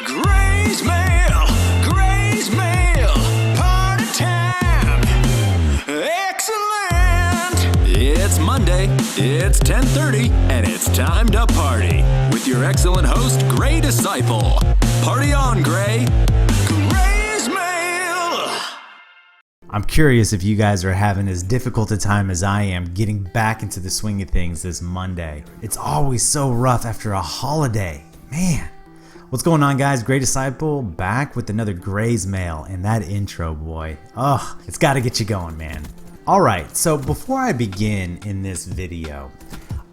Gray's Mail, party time. Excellent. It's Monday, it's 10:30, and it's time to party with your excellent host, Gray Disciple. Party on, Gray. Gray's Mail. I'm curious if you guys are having as difficult a time as I am getting back into the swing of things this Monday. It's always so rough after a holiday. Man. What's going on, guys? Gray Disciple back with another Gray's Mail, and that intro, boy. Oh, it's got to get you going, man. All right, so before I begin in this video,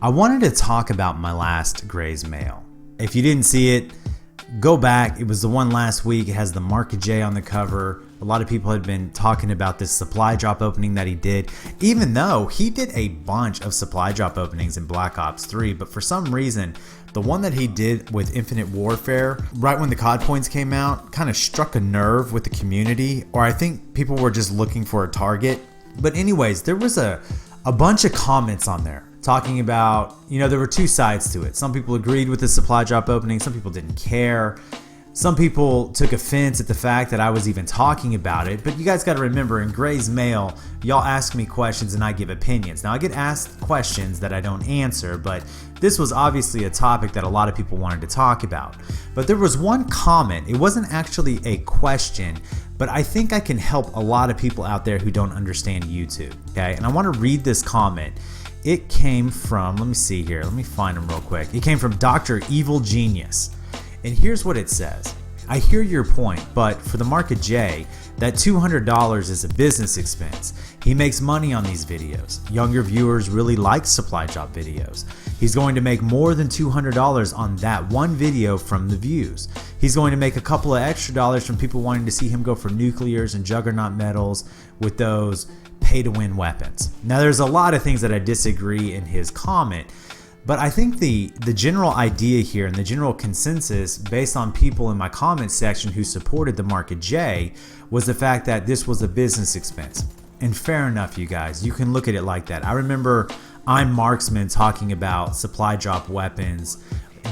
I wanted to talk about my last Gray's Mail. If you didn't see it, go back. It was the one last week. It has the Market J on the cover. A lot of people had been talking about this supply drop opening that he did, even though he did a bunch of supply drop openings in Black Ops 3, but for some reason, the one that he did with Infinite Warfare, right when the COD points came out, kind of struck a nerve with the community, or I think people were just looking for a target. But anyways, there was a bunch of comments on there talking about, there were two sides to it. Some people agreed with the supply drop opening, some people didn't care. Some people took offense at the fact that I was even talking about it, but you guys got to remember, in Gray's Mail, y'all ask me questions and I give opinions. Now, I get asked questions that I don't answer, but this was obviously a topic that a lot of people wanted to talk about. But there was one comment. It wasn't actually a question, but I think I can help a lot of people out there who don't understand YouTube, okay? And I want to read this comment. It came from, let me see here. Let me find him real quick. It came from Dr. Evil Genius. And here's what it says. I hear your point, but for the Market J, that $200 is a business expense. He makes money on these videos. Younger viewers really like supply drop videos. He's going to make more than $200 on that one video from the views. He's going to make a couple of extra dollars from people wanting to see him go for nuclears and juggernaut medals with those pay-to-win weapons. Now, there's a lot of things that I disagree in his comment, but I think the general idea here and the general consensus based on people in my comment section who supported the Market J was the fact that this was a business expense. And fair enough, you guys, you can look at it like that. I remember I'm Marksman talking about supply drop weapons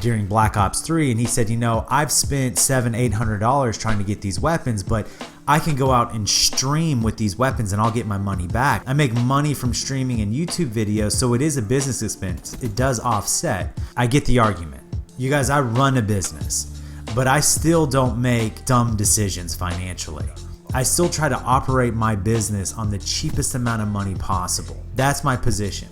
during Black Ops 3, and he said, I've spent $700-800 trying to get these weapons, but I can go out and stream with these weapons and I'll get my money back. I make money from streaming and YouTube videos, so it is a business expense. It does offset. I get the argument. You guys, I run a business, but I still don't make dumb decisions financially. I still try to operate my business on the cheapest amount of money possible. That's my position.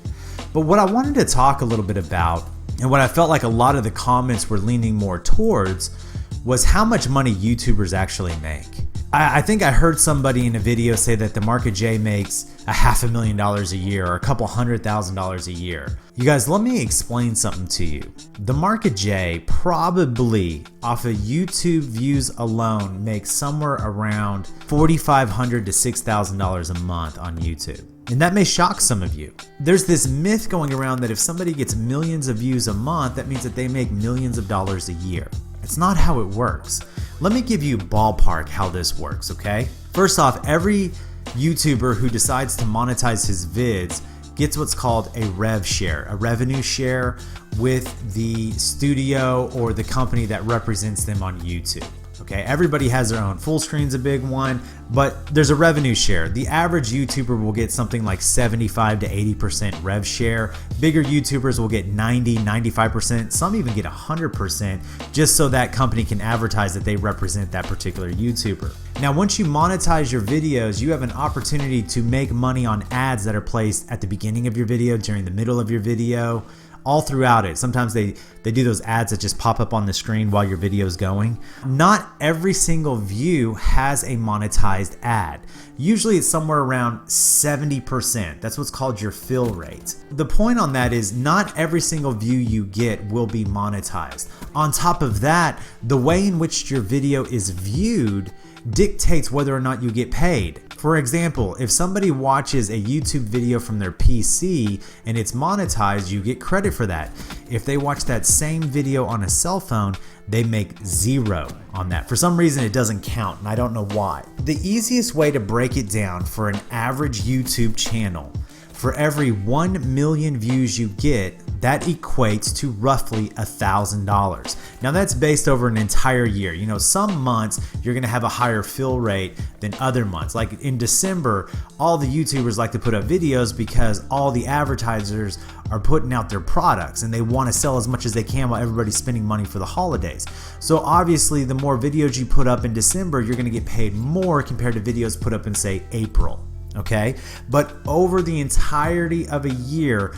But what I wanted to talk a little bit about, and what I felt like a lot of the comments were leaning more towards, was how much money YouTubers actually make. I think I heard somebody in a video say that the Market J makes $500,000 a year or a couple $100,000 a year. You guys, let me explain something to you. The Market J probably off of YouTube views alone makes somewhere around $4,500 to $6,000 a month on YouTube. And that may shock some of you. There's this myth going around that if somebody gets millions of views a month, that means that they make millions of dollars a year. It's not how it works. Let me give you ballpark how this works, okay? First off, every YouTuber who decides to monetize his vids gets what's called a rev share, a revenue share with the studio or the company that represents them on YouTube. Okay, everybody has their own. Full screen's a big one, but there's a revenue share. The average YouTuber will get something like 75 to 80% rev share. Bigger YouTubers will get 90, 95%. Some even get 100% just so that company can advertise that they represent that particular YouTuber. Now, once you monetize your videos, you have an opportunity to make money on ads that are placed at the beginning of your video, during the middle of your video, all throughout it. Sometimes they do those ads that just pop up on the screen while your video is going. Not every single view has a monetized ad. Usually it's somewhere around 70%. That's what's called your fill rate. The point on that is not every single view you get will be monetized. On top of that, the way in which your video is viewed dictates whether or not you get paid. For example, if somebody watches a YouTube video from their PC and it's monetized, you get credit for that. If they watch that same video on a cell phone, they make zero on that. For some reason, it doesn't count, and I don't know why. The easiest way to break it down for an average YouTube channel, for every 1 million views you get, that equates to roughly $1,000. Now that's based over an entire year. You know, some months you're gonna have a higher fill rate than other months. Like in December, all the YouTubers like to put up videos because all the advertisers are putting out their products and they want to sell as much as they can while everybody's spending money for the holidays. So obviously the more videos you put up in December, you're going to get paid more compared to videos put up in, say, April. Okay, but over the entirety of a year,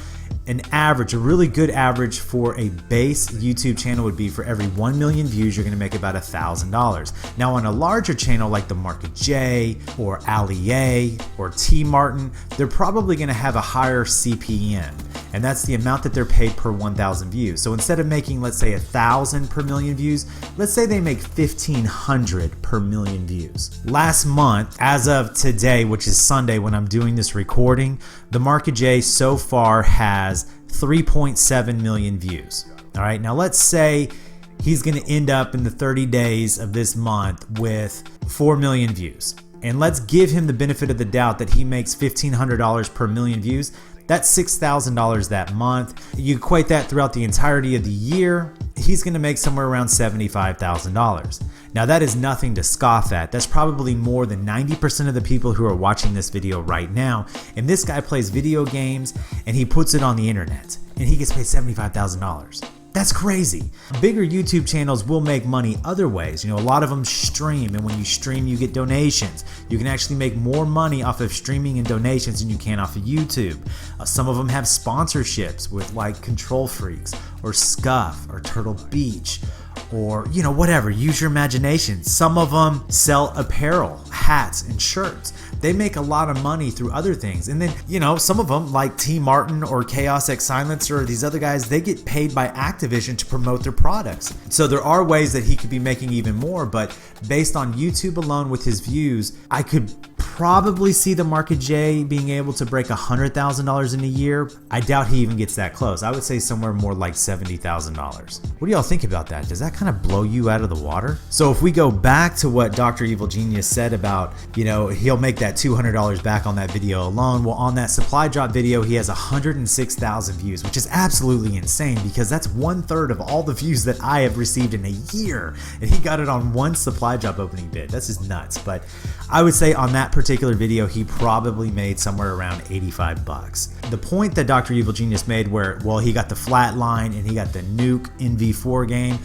an average, a really good average for a base YouTube channel would be for every 1 million views, you're going to make about $1,000. Now on a larger channel like the Market J or Ali A or T Martin, they're probably going to have a higher CPM, and that's the amount that they're paid per 1,000 views. So instead of making, let's say, 1,000 per million views, let's say they make 1,500 per million views. Last month, as of today, which is Sunday when I'm doing this recording, the Market J so far has 3.7 million views. All right, now let's say he's going to end up in the 30 days of this month with 4 million views. And let's give him the benefit of the doubt that he makes $1,500 per million views. That's $6,000 that month. You equate that throughout the entirety of the year, he's going to make somewhere around $75,000. Now that is nothing to scoff at. That's probably more than 90% of the people who are watching this video right now. And this guy plays video games and he puts it on the internet and he gets paid $75,000. That's crazy. Bigger YouTube channels will make money other ways. You know, a lot of them stream, and when you stream, you get donations. You can actually make more money off of streaming and donations than you can off of YouTube. Some of them have sponsorships with like Control Freaks or Scuff or Turtle Beach, or, you know, whatever. Use your imagination. Some of them sell apparel, hats, and shirts. They make a lot of money through other things. And then, you know, some of them like T Martin or Chaos X Silencer or these other guys, they get paid by Activision to promote their products. So there are ways that he could be making even more, but based on YouTube alone with his views, I could probably see the Market J being able to break $100,000 in a year. I doubt he even gets that close. I would say somewhere more like $70,000. What do y'all think about that? Does that kind of blow you out of the water? So if we go back to what Dr. Evil Genius said about, you know, he'll make that $200 back on that video alone. Well, on that supply drop video, he has 106,000 views, which is absolutely insane because that's 1/3 of all the views that I have received in a year. And he got it on one supply drop opening bid. That's just nuts. But I would say on that particular video, he probably made somewhere around $85. The point that Dr. Evil Genius made where, well, he got the flatline and he got the nuke NV4 game,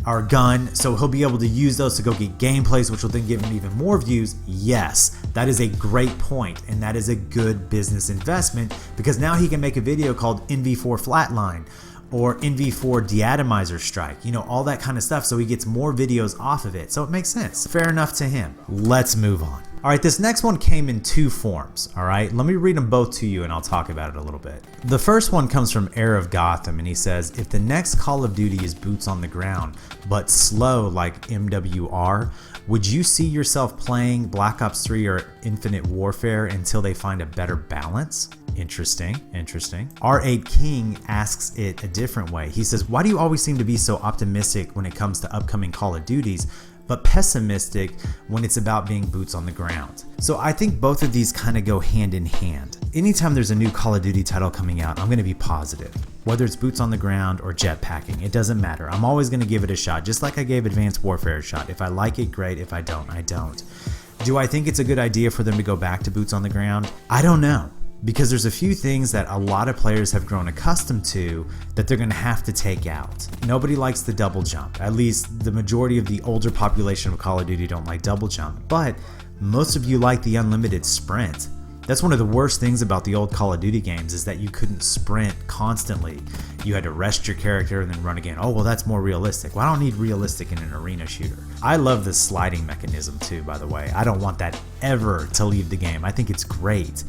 our gun, so he'll be able to use those to go get gameplays, which will then give him even more views. Yes, that is a great point, and that is a good business investment because now he can make a video called NV4 Flatline or NV4 Deatomizer Strike, you know, all that kind of stuff, so he gets more videos off of it. So it makes sense. Fair enough to him. Let's move on. All right, this next one came in two forms, all right? Let me read them both to you and I'll talk about it a little bit. The first one comes from Heir of Gotham and he says, if the next Call of Duty is boots on the ground, but slow like MWR, would you see yourself playing Black Ops 3 or Infinite Warfare until they find a better balance? Interesting, interesting. R8 King asks it a different way. He says, why do you always seem to be so optimistic when it comes to upcoming Call of Duties, but pessimistic when it's about being boots on the ground? So I think both of these kind of go hand in hand. Anytime there's a new Call of Duty title coming out, I'm going to be positive. Whether it's boots on the ground or jetpacking, it doesn't matter. I'm always going to give it a shot, just like I gave Advanced Warfare a shot. If I like it, great. If I don't, I don't. Do I think it's a good idea for them to go back to boots on the ground? I don't know. Because there's a few things that a lot of players have grown accustomed to that they're going to have to take out. Nobody likes the double jump. At least the majority of the older population of Call of Duty don't like double jump. But most of you like the unlimited sprint. That's one of the worst things about the old Call of Duty games is that you couldn't sprint constantly. You had to rest your character and then run again. Oh, well, that's more realistic. Well, I don't need realistic in an arena shooter. I love the sliding mechanism too, by the way. I don't want that ever to leave the game. I think it's great.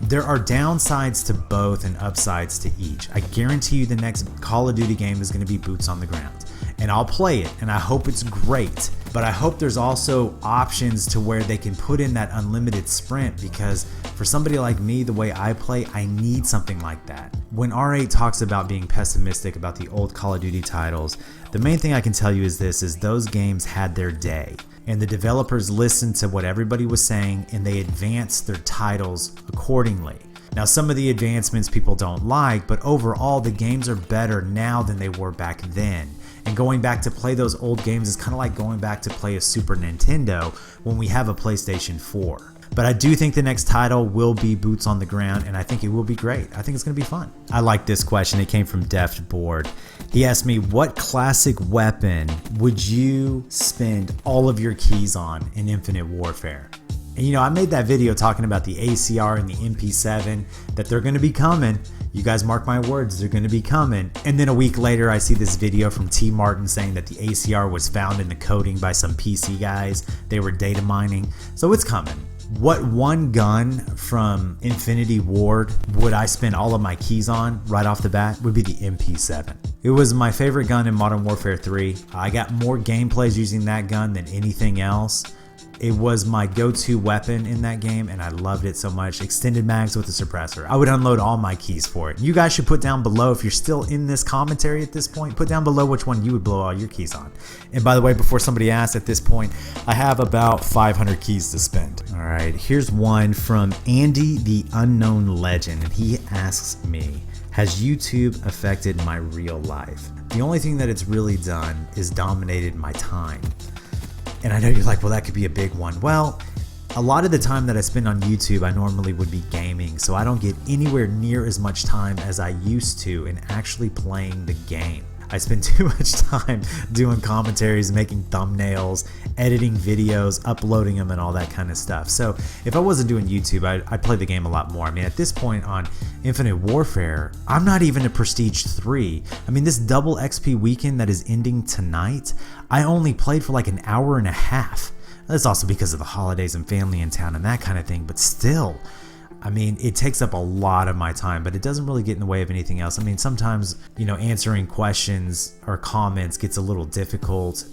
There are downsides to both and upsides to each. I guarantee you the next Call of Duty game is going to be boots on the ground. And I'll play it and I hope it's great. But I hope there's also options to where they can put in that unlimited sprint because for somebody like me, the way I play, I need something like that. When R8 talks about being pessimistic about the old Call of Duty titles, the main thing I can tell you is this, is those games had their day. And the developers listened to what everybody was saying and they advanced their titles accordingly. Now, some of the advancements people don't like, but overall the games are better now than they were back then. And going back to play those old games is kind of like going back to play a Super Nintendo when we have a PlayStation 4. But I do think the next title will be Boots on the Ground, and I think it will be great. I think it's going to be fun. I like this question. It came from Deft Board. He asked me, what classic weapon would you spend all of your keys on in Infinite Warfare? And you know, I made that video talking about the ACR and the MP7, that they're going to be coming. You guys mark my words, they're going to be coming. And then a week later, I see this video from T. Martin saying that the ACR was found in the coding by some PC guys. They were data mining. So it's coming. What one gun from Infinity Ward would I spend all of my keys on right off the bat would be the MP7. It was my favorite gun in Modern Warfare 3. I got more gameplays using that gun than anything else. It was my go-to weapon in that game, and I loved it so much. Extended mags with a suppressor. I would unload all my keys for it. You guys should put down below, if you're still in this commentary at this point, put down below which one you would blow all your keys on. And by the way, before somebody asks, at this point, I have about 500 keys to spend. All right, here's one from Andy the Unknown Legend, and he asks me, has YouTube affected my real life? The only thing that it's really done is dominated my time. And I know you're like, well, that could be a big one. Well, a lot of the time that I spend on YouTube, I normally would be gaming, so I don't get anywhere near as much time as I used to in actually playing the game. I spend too much time doing commentaries, making thumbnails, editing videos, uploading them, and all that kind of stuff. So if I wasn't doing YouTube, I'd play the game a lot more. I mean, at this point on Infinite Warfare, I'm not even a Prestige 3. I mean, this double XP weekend that is ending tonight, I only played for like an hour and a half. That's also because of the holidays and family in town and that kind of thing, but still, I mean, it takes up a lot of my time, but it doesn't really get in the way of anything else. I mean, sometimes, you know, answering questions or comments gets a little difficult,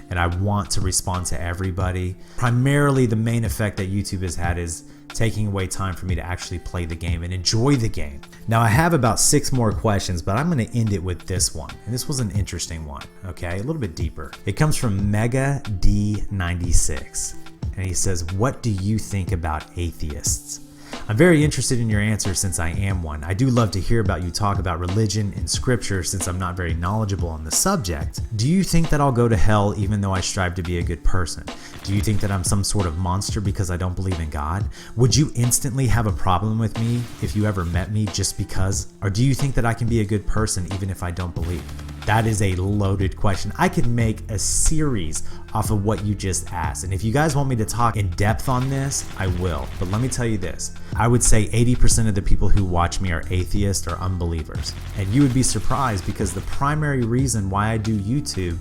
and I want to respond to everybody. Primarily, the main effect that YouTube has had is taking away time for me to actually play the game and enjoy the game. Now, I have about 6 more questions, but I'm going to end it with this one. And this was an interesting one, okay? A little bit deeper. It comes from Mega D96, and he says, what do you think about atheists? I'm very interested in your answer since I am one. I do love to hear about you talk about religion and scripture since I'm not very knowledgeable on the subject. Do you think that I'll go to hell even though I strive to be a good person? Do you think that I'm some sort of monster because I don't believe in God? Would you instantly have a problem with me if you ever met me just because? Or do you think that I can be a good person even if I don't believe? That is a loaded question. I could make a series off of what you just asked. And if you guys want me to talk in depth on this, I will. But let me tell you this. I would say 80% of the people who watch me are atheists or unbelievers. And you would be surprised because the primary reason why I do YouTube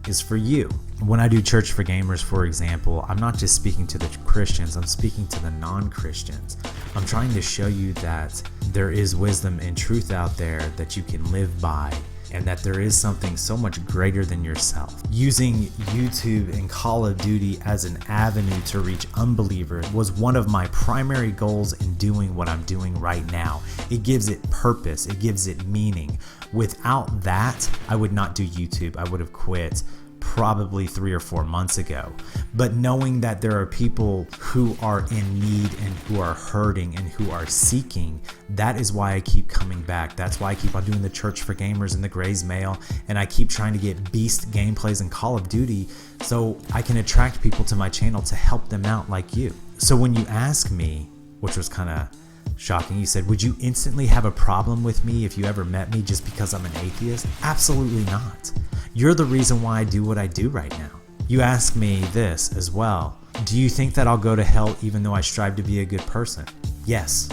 is for you. When I do Church for Gamers, for example, I'm not just speaking to the Christians, I'm speaking to the non-Christians. I'm trying to show you that there is wisdom and truth out there that you can live by, and that there is something so much greater than yourself. Using YouTube and Call of Duty as an avenue to reach unbelievers was one of my primary goals in doing what I'm doing right now. It gives it purpose, it gives it meaning. Without that, I would not do YouTube. I would have quit probably 3 or 4 months ago. But knowing that there are people who are in need and who are hurting and who are seeking, that is why I keep coming back. That's why I keep on doing the Church for Gamers and the Gray's Mail, and I keep trying to get beast gameplays in Call of Duty so I can attract people to my channel to help them out like you. So when you ask me, which was kind of shocking, you said, would you instantly have a problem with me if you ever met me just because I'm an atheist? Absolutely not. You're the reason why I do what I do right now. You ask me this as well. Do you think that I'll go to hell even though I strive to be a good person? Yes.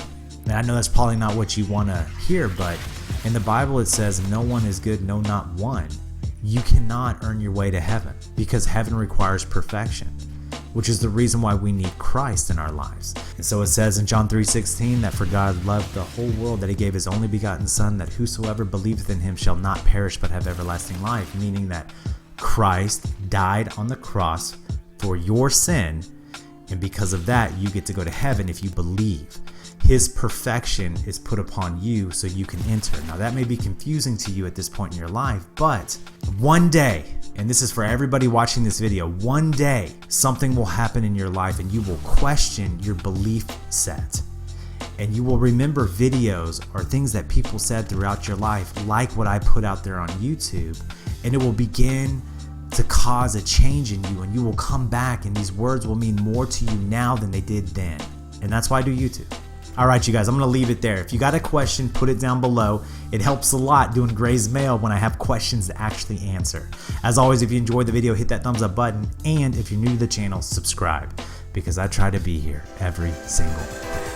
And I know that's probably not what you want to hear, but in the Bible it says, no one is good, no, not one. You cannot earn your way to heaven because heaven requires perfection, which is the reason why we need Christ in our lives. And so it says in John 3:16 that for God loved the whole world that he gave his only begotten son, that whosoever believeth in him shall not perish but have everlasting life, meaning that Christ died on the cross for your sin, and because of that you get to go to heaven if you believe. His perfection is put upon you so you can enter. Now that may be confusing to you at this point in your life, but one day, and this is for everybody watching this video, one day something will happen in your life and you will question your belief set. and you will remember videos or things that people said throughout your life, like what I put out there on YouTube, and it will begin to cause a change in you, and you will come back and these words will mean more to you now than they did then. And that's why I do YouTube. All right, you guys, I'm going to leave it there. If you got a question, put it down below. It helps a lot doing Gray's Mail when I have questions to actually answer. As always, if you enjoyed the video, hit that thumbs up button. And if you're new to the channel, subscribe, because I try to be here every single day.